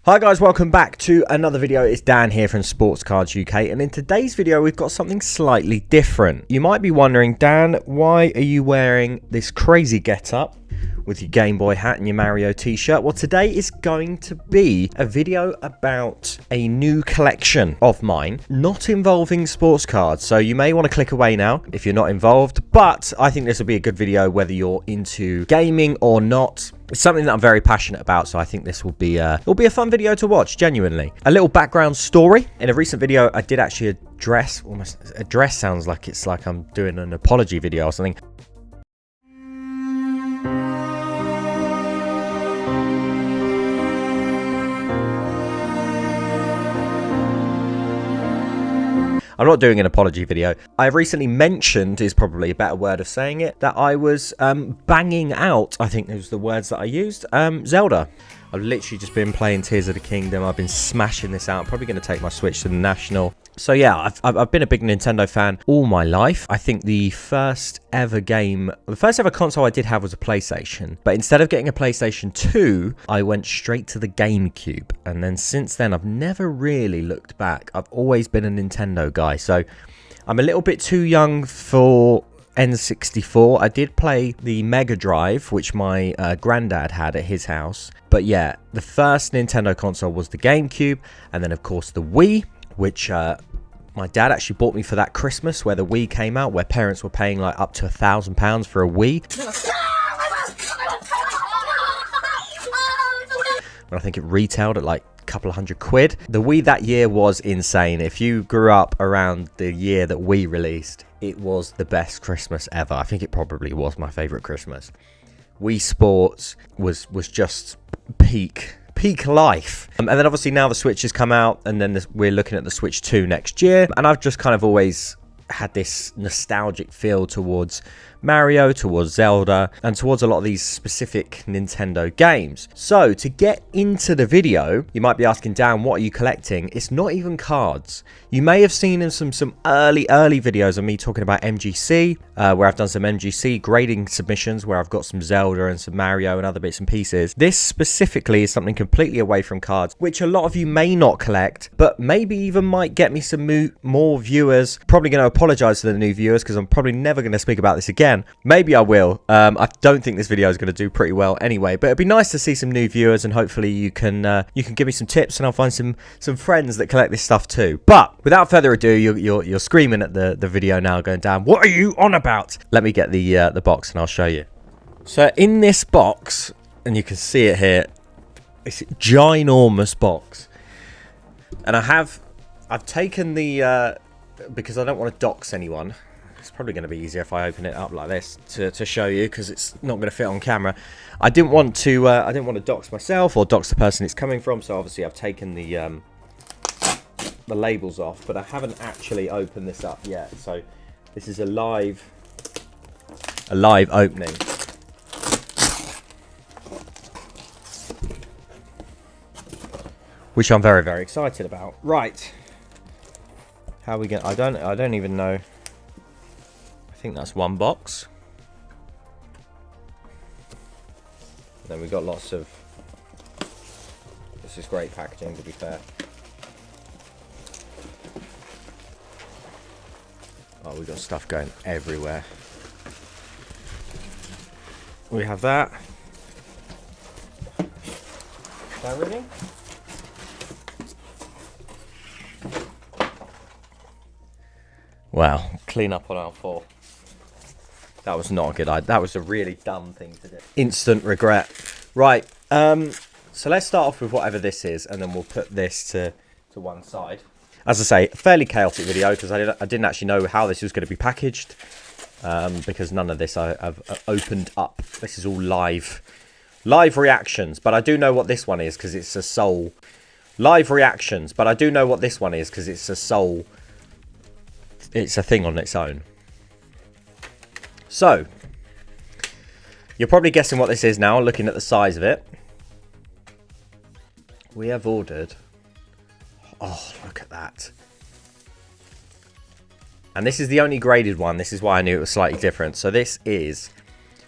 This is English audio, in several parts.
Hi guys, welcome back to another video. It's Dan here from SportsCardsUK, and in today's video we've got something slightly different. You might be wondering, Dan, why are you wearing this crazy get-up with your Game Boy hat and your Mario t-shirt? Well, today is going to be a video about a new collection of mine, not involving sports cards. So you may want to click away now if you're not involved, but I think this will be a good video whether you're into gaming or not. It's something that I'm very passionate about, so I think this will be it'll be a fun video to watch, genuinely. A little background story. In a recent video, I did actually address, almost address sounds like it's like I'm doing an apology video or something. I'm not doing an apology video. I've recently mentioned, is probably a better word of saying it, that I was banging out, I think those were the words that I used, Zelda. I've literally just been playing Tears of the Kingdom. I've been smashing this out. I'm probably going to take my Switch to the National. So yeah, I've been a big Nintendo fan all my life. I think the first ever console I did have was a PlayStation. But instead of getting a PlayStation 2, I went straight to the GameCube. And then since then, I've never really looked back. I've always been a Nintendo guy. So I'm a little bit too young for N64. I did play the Mega Drive, which my granddad had at his house. But yeah, the first Nintendo console was the GameCube. And then, of course, the Wii, which my dad actually bought me for that Christmas, where the Wii came out, where parents were paying like up to £1,000 for a Wii. And I think it retailed at like a couple of £100. The Wii that year was insane. If you grew up around the year that Wii released, it was the best Christmas ever. I think it probably was my favorite Christmas. Wii Sports was just peak life. And then obviously now the Switch has come out, and then we're looking at the Switch 2 next year. And I've just kind of always had this nostalgic feel towards Mario, towards Zelda, and towards a lot of these specific Nintendo games. So to get into the video, you might be asking, Dan, what are you collecting? It's not even cards. You may have seen in some early videos of me talking about MGC, where I've done some MGC grading submissions, where I've got some Zelda and some Mario and other bits and pieces. This specifically is something completely away from cards, which a lot of you may not collect, but maybe even might get me some more viewers. Probably going to apologize to the new viewers, because I'm probably never going to speak about this again. Maybe I will. I don't think this video is going to do pretty well anyway, but it'd be nice to see some new viewers, and hopefully you can give me some tips, and I'll find some friends that collect this stuff too. But without further ado, you're screaming at the video now, going, Dan, what are you on about? Let me get the box and I'll show you. So in this box, and you can see it here, it's a ginormous box, and I've taken the because I don't want to dox anyone. It's probably going to be easier if I open it up like this to show you, because it's not going to fit on camera. I didn't want to dox myself or dox the person it's coming from, so obviously I've taken the labels off, but I haven't actually opened this up yet. So this is a live opening. Which I'm very, very excited about. Right. How are we going? I don't even know. I think that's one box. And then we got lots of. This is great packaging, to be fair. Oh, we got stuff going everywhere. We have that. Is that really? Wow, clean up on aisle 4. That was not a good idea. That was a really dumb thing to do. Instant regret. Right, so let's start off with whatever this is, and then we'll put this to one side. As I say, fairly chaotic video, because I didn't actually know how this was going to be packaged, because none of this I've opened up. This is all live reactions, but I do know what this one is, because it's a soul. Live reactions, but I do know what this one is, because it's a soul. It's a thing on its own. So, you're probably guessing what this is now, looking at the size of it. We have ordered... Oh, look at that. And this is the only graded one. This is why I knew it was slightly different. So this is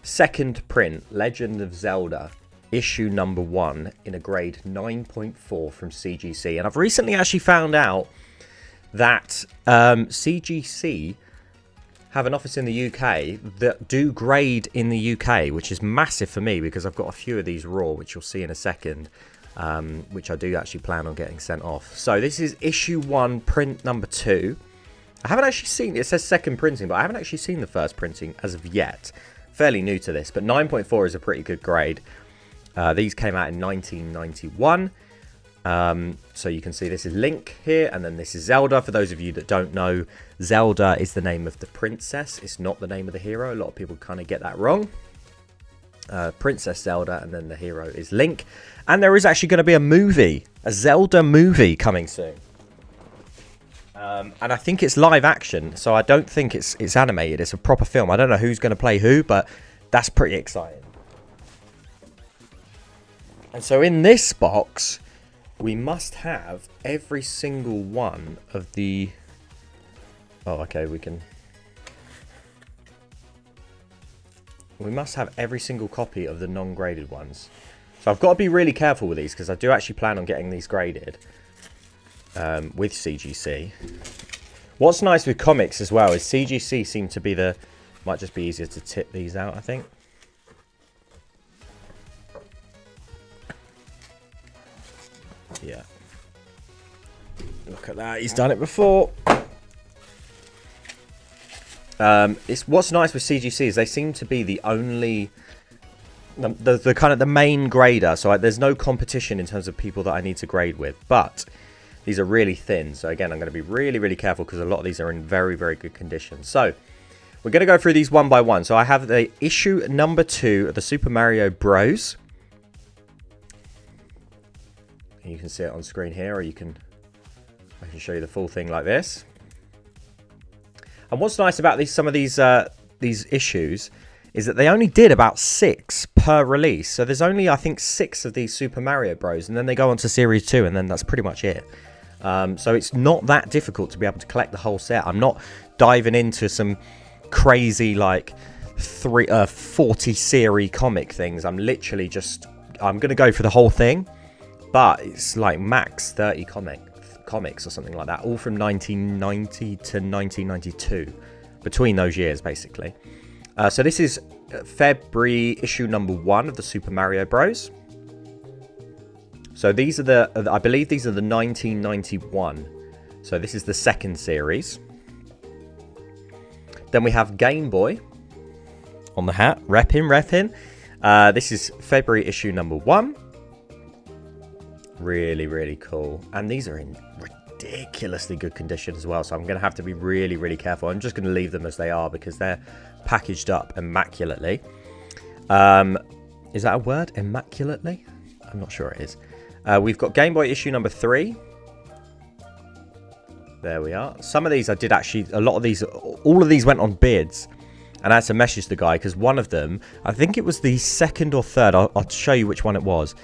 second print, Legend of Zelda issue number 1 in a grade 9.4 from CGC. And I've recently actually found out that CGC have an office in the UK that do grade in the UK, which is massive for me because I've got a few of these raw, which you'll see in a second, which I do actually plan on getting sent off. So this is issue 1, print number 2. I haven't actually seen, it says second printing, but I haven't actually seen the first printing as of yet. Fairly new to this, but 9.4 is a pretty good grade. These came out in 1991. So you can see this is Link here, and then this is Zelda. For those of you that don't know, Zelda is the name of the princess. It's not the name of the hero. A lot of people kind of get that wrong. Princess Zelda, and then the hero is Link. And there is actually going to be a movie, a Zelda movie coming soon. And I think it's live action, so I don't think it's animated. It's a proper film. I don't know who's going to play who, but that's pretty exciting. And so in this box, we must have every single one of the... Oh, okay, we must have every single copy of the non-graded ones. So I've got to be really careful with these because I do actually plan on getting these graded with CGC. What's nice with comics as well is CGC seem to be the... Might just be easier to tip these out, I think. Yeah. Look at that. He's done it before. What's nice with CGC is they seem to be the only... The kind of the main grader. So there's no competition in terms of people that I need to grade with. But these are really thin. So again, I'm going to be really, really careful because a lot of these are in very, very good condition. So we're going to go through these one by one. So I have the issue number 2 of the Super Mario Bros. You can see it on screen here, or I can show you the full thing like this. And what's nice about some of these issues is that they only did about 6 per release. So there's only, I think, 6 of these Super Mario Bros. And then they go on to Series 2, and then that's pretty much it. So it's not that difficult to be able to collect the whole set. I'm not diving into some crazy, like, 40 series comic things. I'm literally just... I'm going to go for the whole thing. But it's like max 30 comics or something like that, all from 1990 to 1992, between those years, basically. So this is February issue number 1 of the Super Mario Bros. So these are I believe these are the 1991. So this is the second series. Then we have Game Boy on the hat, repping. This is February issue number 1. Really, really cool. And these are in ridiculously good condition as well. So I'm going to have to be really, really careful. I'm just going to leave them as they are because they're packaged up immaculately. Is that a word? Immaculately? I'm not sure it is. We've got Game Boy issue number 3. There we are. Some of these I did actually... A lot of these... All of these went on bids. And I had to message the guy because one of them... I think it was the second or third. I'll show you which one it was.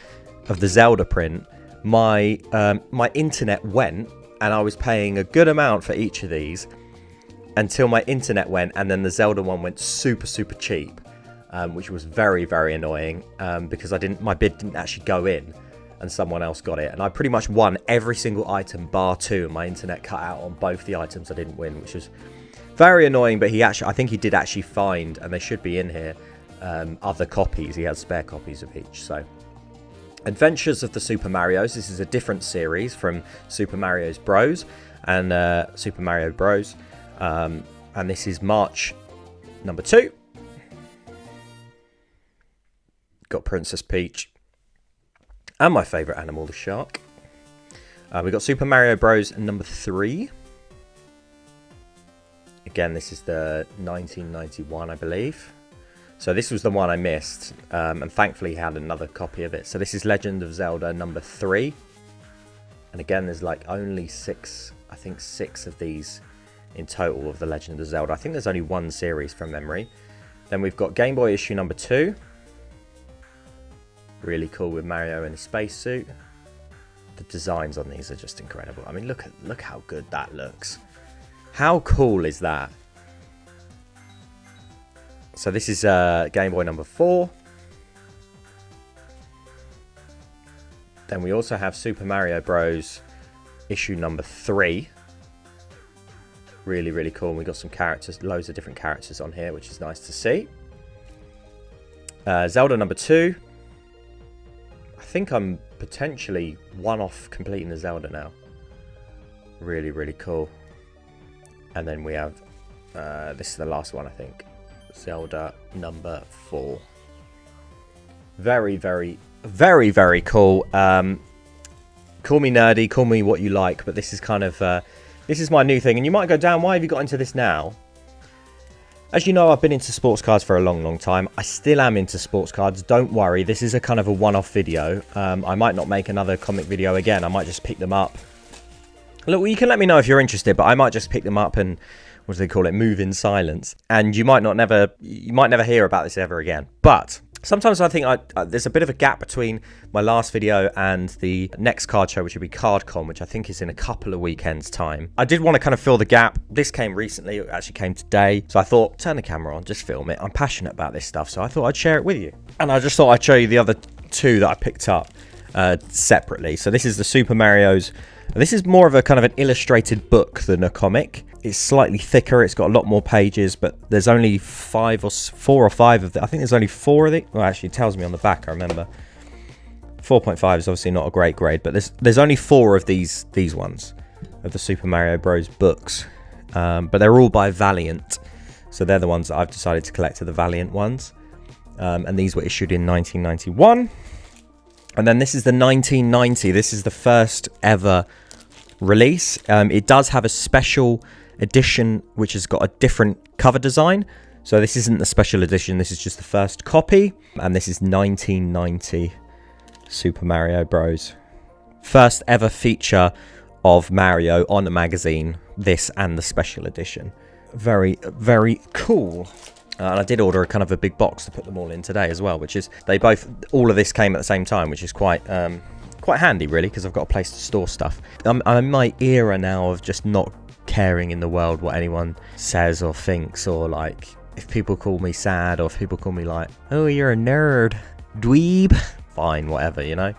Of the Zelda print. My internet went, and I was paying a good amount for each of these until my internet went, and then the Zelda one went super, super cheap, which was very, very annoying because my bid didn't actually go in, and someone else got it, and I pretty much won every single item bar 2, and my internet cut out on both the items I didn't win, which was very annoying. But I think he did actually find, and they should be in here, other copies. He has spare copies of each, so. Adventures of the Super Marios. This is a different series from Super Mario's Bros. And Super Mario Bros. And this is March number 2. Got Princess Peach. And my favourite animal, the shark. We got Super Mario Bros. Number 3. Again, this is the 1991, I believe. So this was the one I missed, and thankfully he had another copy of it. So this is Legend of Zelda number 3. And again, there's like only 6, I think 6 of these in total of the Legend of Zelda. I think there's only one series from memory. Then we've got Game Boy issue number 2. Really cool with Mario in a spacesuit. The designs on these are just incredible. I mean, look how good that looks. How cool is that? So this is Game Boy number 4. Then we also have Super Mario Bros. Issue number 3. Really, really cool. We got some characters, loads of different characters on here, which is nice to see. Zelda number 2. I think I'm potentially one off completing the Zelda now. Really, really cool. And then we have, this is the last one, I think. Zelda number 4. Very, very, very, very cool. Call me nerdy, call me what you like, but this is kind of, this is my new thing. And you might go, Dan, why have you got into this now? As you know, I've been into sports cards for a long, long time. I still am into sports cards. Don't worry, this is a kind of a one-off video. I might not make another comic video again. I might just pick them up. Look, you can let me know if you're interested, but I might just pick them up and, what do they call it, move in silence. And you might never hear about this ever again. But sometimes I think there's a bit of a gap between my last video and the next card show, which will be CardCon, which I think is in a couple of weekends' time. I did want to kind of fill the gap. This came recently. It actually came today. So I thought, turn the camera on, just film it. I'm passionate about this stuff, so I thought I'd share it with you. And I just thought I'd show you the other 2 that I picked up separately. So this is the Super Mario's. This is more of a kind of an illustrated book than a comic. It's slightly thicker. It's got a lot more pages, but there's only 4 or 5 of them. I think there's only 4 of it. Well, actually, it tells me on the back, I remember. 4.5 is obviously not a great grade, but there's only 4 of these ones, of the Super Mario Bros. Books. But they're all by Valiant. So they're the ones that I've decided to collect, are the Valiant ones. And these were issued in 1991. And then this is the 1990. This is the first ever release. It does have a special edition which has got a different cover design. So this isn't the special edition. This is just the first copy. And this is 1990 Super Mario Bros. First ever feature of Mario on a magazine. This and the special edition. Very, very cool. And I did order a kind of a big box to put them all in today as well, which is, all of this came at the same time, which is quite handy really, because I've got a place to store stuff. I'm in my era now of just not caring in the world what anyone says or thinks, or like if people call me sad, or if people call me like, oh, you're a nerd, dweeb, fine, whatever, you know.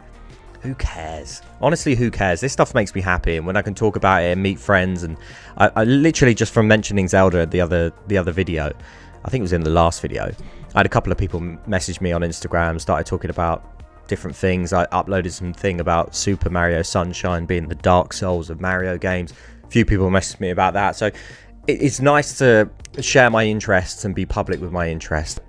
Who cares? Honestly, who cares? This stuff makes me happy, and when I can talk about it and meet friends, and I literally, just from mentioning Zelda the other video, I think it was in the last video, I had a couple of people message me on Instagram, started talking about different things. I uploaded something about Super Mario Sunshine being the Dark Souls of Mario games. A few people messaged me about that. So it's nice to share my interests and be public with my interests.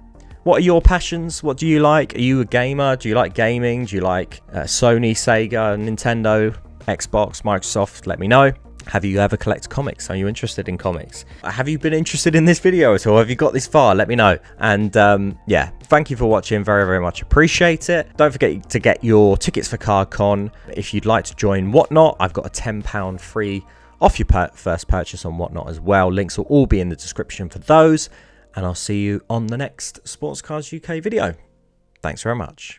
What are your passions? What do you like? Are you a gamer? Do you like gaming? Do you like Sony, Sega, Nintendo, Xbox, Microsoft? Let me know. Have you ever collected comics? Are you interested in comics? Have you been interested in this video at all? Have you got this far? Let me know. And yeah, thank you for watching. Very, very much appreciate it. Don't forget to get your tickets for CardCon. If you'd like to join Whatnot, I've got a £10 free off your first purchase on Whatnot as well. Links will all be in the description for those. And I'll see you on the next Sports Cards UK video. Thanks very much.